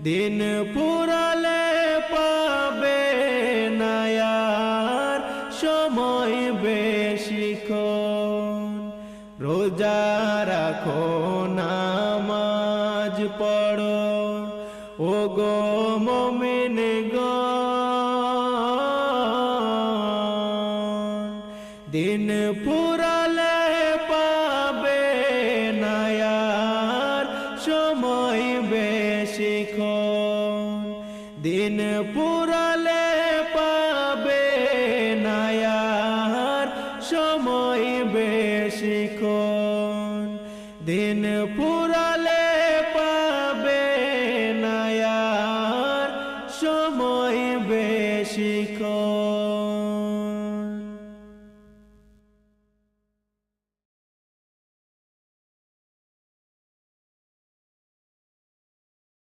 দিন ফুরালে পাবে না আর সময় বেশিক্ষণ। রোজা রাখো, নামাজ পড়ো, ও গো মুমিনগণ। দিন ফুরালে পাবে না আর সময় বেশিক্ষণ। দিন ফুরালে পাবে না আর সময় বেশিক্ষণ। দিন ফুরালে পাবে না আর সময় বেশিক্ষণ।